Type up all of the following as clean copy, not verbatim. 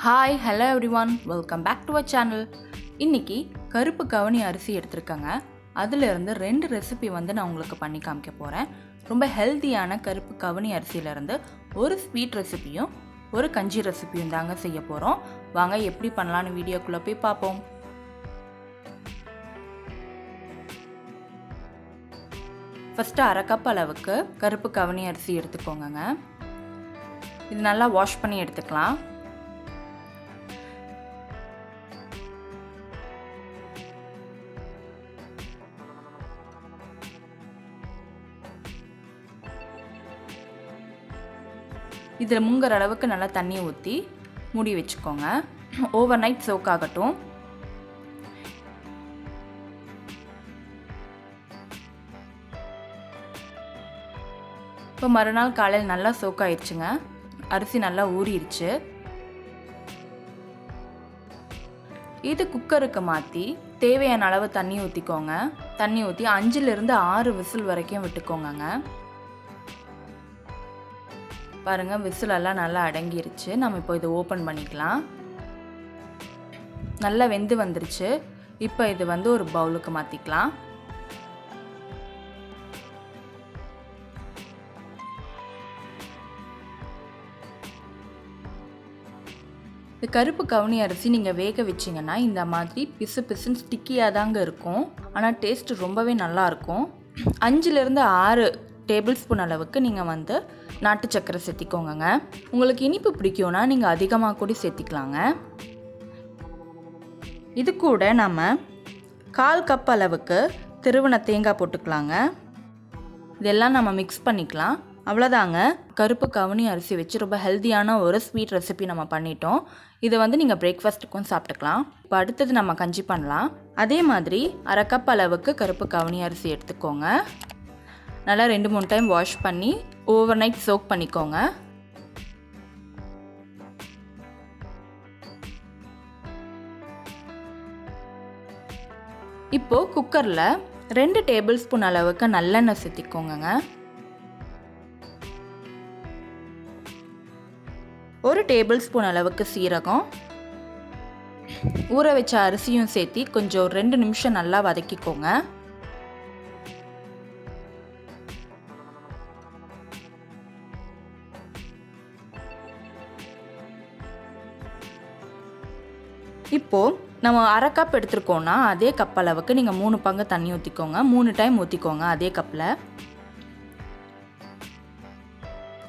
Hi hello everyone, welcome back to our channel. இன்றைக்கி கருப்பு கவனி அரிசி எடுத்துருக்கேங்க. அதிலிருந்து 2 ரெசிபி நான் உங்களுக்கு பண்ணி காமிக்க போகிறேன். ரொம்ப ஹெல்த்தியான கருப்பு கவனி அரிசியிலேருந்து ஒரு ஸ்வீட் ரெசிபியும் ஒரு கஞ்சி ரெசிபியும் தாங்க செய்ய போகிறோம். வாங்க எப்படி பண்ணலான்னு வீடியோக்குள்ளே போய் பார்ப்போம். ஃபஸ்ட்டு 1/2 கப் அளவுக்கு கருப்பு கவனி அரிசி எடுத்துக்கோங்க. இது நல்லா வாஷ் பண்ணி எடுத்துக்கலாம். இதில் முங்குற அளவுக்கு நல்லா தண்ணி ஊற்றி மூடி வச்சுக்கோங்க. ஓவர் நைட் சோக் ஆகட்டும். இப்போ மறுநாள் காலையில் நல்லா சோக் ஆயிடுச்சுங்க. அரிசி நல்லா ஊறிடுச்சு. இது குக்கருக்கு மாற்றி தேவையான அளவு தண்ணி ஊற்றிக்கோங்க. தண்ணி ஊற்றி 5லிருந்து 6 விசில் வரைக்கும் விட்டுக்கோங்க. பாருங்கள், விசிலெல்லாம் நல்லா அடங்கிருச்சு. நம்ம இப்போ இதை ஓப்பன் பண்ணிக்கலாம். நல்லா வெந்து வந்துருச்சு. இப்போ இது ஒரு பவுலுக்கு மாற்றிக்கலாம். இந்த கருப்பு கவுனி அரிசி நீங்கள் வேக வச்சிங்கன்னா இந்த மாதிரி பிசு பிசுன்னு ஸ்டிக்கியாக தாங்க இருக்கும். ஆனால் டேஸ்ட்டு ரொம்பவே நல்லாயிருக்கும். 5லிருந்து 6 டேபிள் ஸ்பூன் அளவுக்கு நீங்கள் நாட்டு சர்க்கரை சேர்த்திக்கோங்க. உங்களுக்கு இனிப்பு பிடிக்கும்னா நீங்கள் அதிகமாக கூட சேர்த்திக்கலாங்க. இது கூட நம்ம 1/4 கப் அளவுக்கு திருவன தேங்காய் போட்டுக்கலாங்க. இதெல்லாம் நம்ம மிக்ஸ் பண்ணிக்கலாம். அவ்வளோதாங்க, கருப்பு கவுனி அரிசி வச்சு ரொம்ப ஹெல்த்தியான ஒரு ஸ்வீட் ரெசிபி நம்ம பண்ணிட்டோம். இதை நீங்கள் பிரேக்ஃபாஸ்ட்டுக்கும் சாப்பிட்டுக்கலாம். இப்போ அடுத்தது நம்ம கஞ்சி பண்ணலாம். அதே மாதிரி 1/2 கப் அளவுக்கு கருப்பு கவுனி அரிசி எடுத்துக்கோங்க. நல்லா 2-3 டைம் வாஷ் பண்ணி ஓவர் நைட் சோக் பண்ணிக்கோங்க. இப்போது குக்கரில் 2 டேபிள் ஸ்பூன் அளவுக்கு நல்லெண்ணெய் சேர்த்திக்கோங்க. 1 டேபிள் ஸ்பூன் அளவுக்கு சீரகம், ஊற வச்ச அரிசியும் சேர்த்தி கொஞ்சம் 2 நிமிஷம் நல்லா வதக்கிக்கோங்க. இப்போது நம்ம 1/2 கப் எடுத்துருக்கோன்னா அதே கப் அளவுக்கு நீங்கள் 3 பங்கு தண்ணி ஊற்றிக்கோங்க. 3 டைம் ஊற்றிக்கோங்க அதே கப்பில்.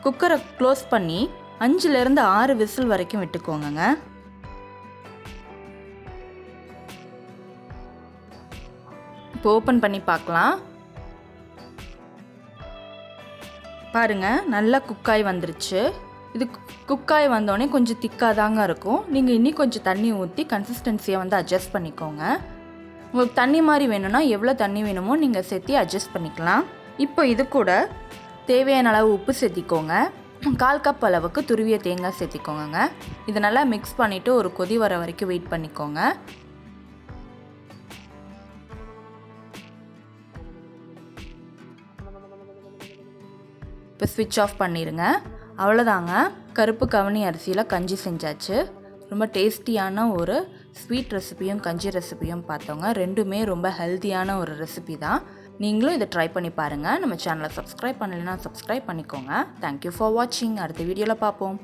குக்கரை க்ளோஸ் பண்ணி 5லிருந்து 6 விசில் வரைக்கும் விட்டுக்கோங்க. இப்போ ஓப்பன் பண்ணி பார்க்கலாம். பாருங்கள், நல்லா குக்காய் வந்துருச்சு. இது குக்காய் வந்தோடனே கொஞ்சம் திக்காக தாங்க இருக்கும். நீங்கள் இன்னும் கொஞ்சம் தண்ணி ஊற்றி கன்சிஸ்டன்சியை அட்ஜஸ்ட் பண்ணிக்கோங்க. உங்களுக்கு தண்ணி மாதிரி வேணும்னா எவ்வளோ தண்ணி வேணுமோ நீங்கள் சேர்த்து அட்ஜஸ்ட் பண்ணிக்கலாம். இப்போ இது கூட தேவையான அளவு உப்பு சேர்த்திக்கோங்க. 1/4 கப் அளவுக்கு துருவிய தேங்காய் சேர்த்திக்கோங்க. இதை நல்லா மிக்ஸ் பண்ணிவிட்டு ஒரு கொதி வர வரைக்கும் வெயிட் பண்ணிக்கோங்க. இப்போ ஸ்விட்ச் ஆஃப் பண்ணிடுங்க. அவ்வளோதாங்க, கருப்பு கவனி அரிசியில் கஞ்சி செஞ்சாச்சு. ரொம்ப டேஸ்டியான ஒரு ஸ்வீட் ரெசிபியும் கஞ்சி ரெசிபியும் பார்த்தோங்க. ரெண்டுமே ரொம்ப ஹெல்த்தியான ஒரு ரெசிபி தான். நீங்களும் இதை ட்ரை பண்ணி பாருங்கள். நம்ம சேனலை சப்ஸ்கிரைப் பண்ணலைன்னா சப்ஸ்கிரைப் பண்ணிக்கோங்க. தேங்க்யூ ஃபார் வாட்சிங். அடுத்த வீடியோவில் பார்ப்போம்.